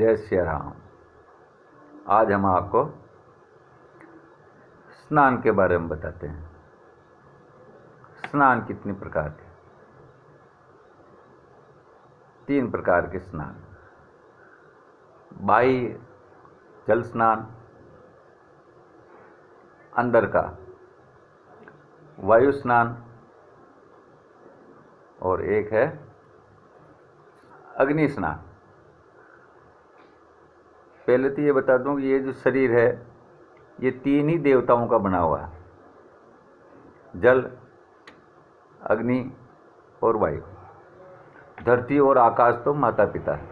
जय श्री राम। आज हम आपको स्नान के बारे में बताते हैं। स्नान कितनी प्रकार के? 3 प्रकार के स्नान। बाह्य जल स्नान, अंदर का वायु स्नान, और एक है अग्नि स्नान। पहले तो ये बता दूं कि ये जो शरीर है ये 3 ही देवताओं का बना हुआ है, जल, अग्नि और वायु। धरती और आकाश तो माता पिता है।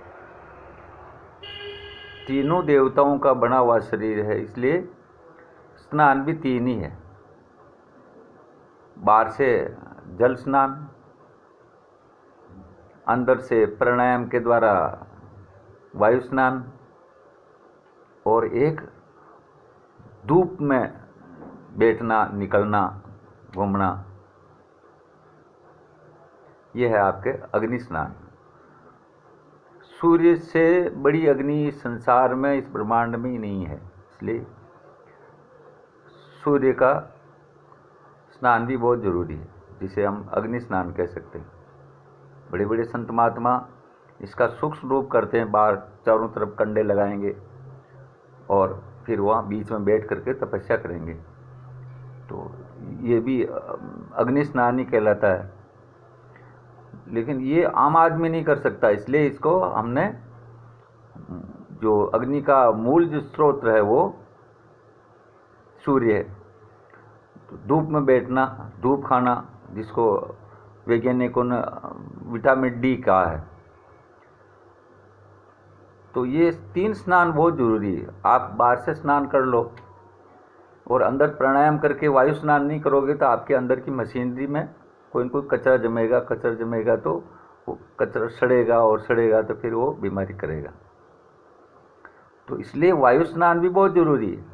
तीनों देवताओं का बना हुआ शरीर है, इसलिए स्नान भी 3 ही है। बाहर से जल स्नान, अंदर से प्राणायाम के द्वारा वायु स्नान, और एक धूप में बैठना, निकलना, घूमना, यह है आपके अग्नि स्नान। सूर्य से बड़ी अग्नि इस संसार में, इस ब्रह्मांड में ही नहीं है, इसलिए सूर्य का स्नान भी बहुत जरूरी है, जिसे हम अग्नि स्नान कह सकते हैं। बड़े बड़े संत महात्मा इसका सूक्ष्म रूप करते हैं। बाहर चारों तरफ कंडे लगाएंगे और फिर वहाँ बीच में बैठ करके तपस्या करेंगे, तो ये भी अग्नि स्नान ही कहलाता है। लेकिन ये आम आदमी नहीं कर सकता, इसलिए इसको हमने, जो अग्नि का मूल जो स्रोत है वो सूर्य है। तो धूप में बैठना, धूप खाना, जिसको वैज्ञानिकों ने विटामिन डी कहा है, तो ये 3 स्नान बहुत जरूरी है। आप बाहर से स्नान कर लो और अंदर प्राणायाम करके वायु स्नान नहीं करोगे तो आपके अंदर की मशीनरी में कोई न कोई कचरा जमेगा, तो वो कचरा सड़ेगा और सड़ेगा तो फिर वो बीमारी करेगा। तो इसलिए वायु स्नान भी बहुत जरूरी है,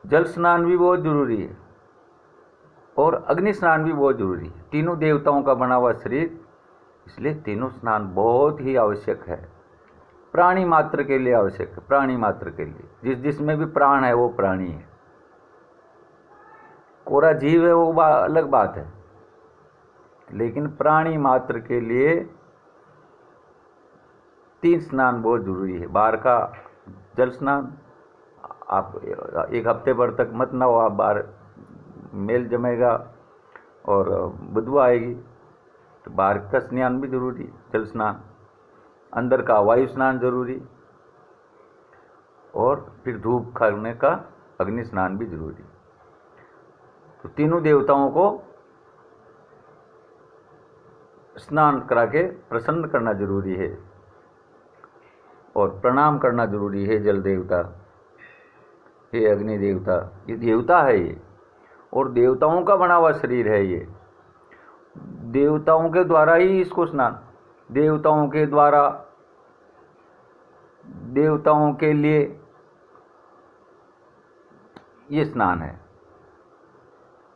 जल स्नान भी बहुत जरूरी है, और अग्नि स्नान भी बहुत जरूरी है। तीनों देवताओं का बना हुआ शरीर, इसलिए तीनों स्नान बहुत ही आवश्यक है। प्राणी मात्र के लिए आवश्यक है, प्राणी मात्र के लिए। जिसमें भी प्राण है वो प्राणी है। कोरा जीव है वो अलग बात है, लेकिन प्राणी मात्र के लिए 3 स्नान बहुत जरूरी है। बाहर का जल स्नान, आप 1 हफ्ते भर तक मत नहाओ, आप बाहर मेल जमेगा और बदबू आएगी, तो बाहर का स्नान भी जरूरी, जल स्नान। अंदर का वायु स्नान जरूरी, और फिर धूप खाने का अग्नि स्नान भी जरूरी। तो तीनों देवताओं को स्नान करा के प्रसन्न करना जरूरी है, और प्रणाम करना जरूरी है। जल देवता, हे अग्नि देवता, ये देवता है ये, और देवताओं का बना हुआ शरीर है ये। देवताओं के द्वारा ही इसको स्नान, देवताओं के द्वारा, देवताओं के लिए ये स्नान है।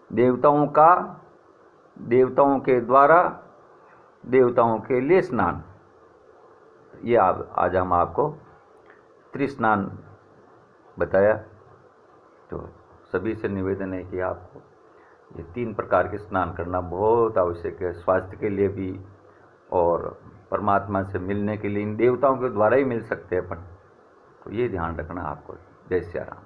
देवताओं का, देवताओं के द्वारा, देवताओं के लिए स्नान। ये आज हम आपको त्रिस्नान बताया। तो सभी से निवेदन है कि आपको ये 3 प्रकार के स्नान करना बहुत आवश्यक है, स्वास्थ्य के लिए भी, और परमात्मा से मिलने के लिए इन देवताओं के द्वारा ही मिल सकते हैं अपन। तो ये ध्यान रखना आपको। जय श्री राम।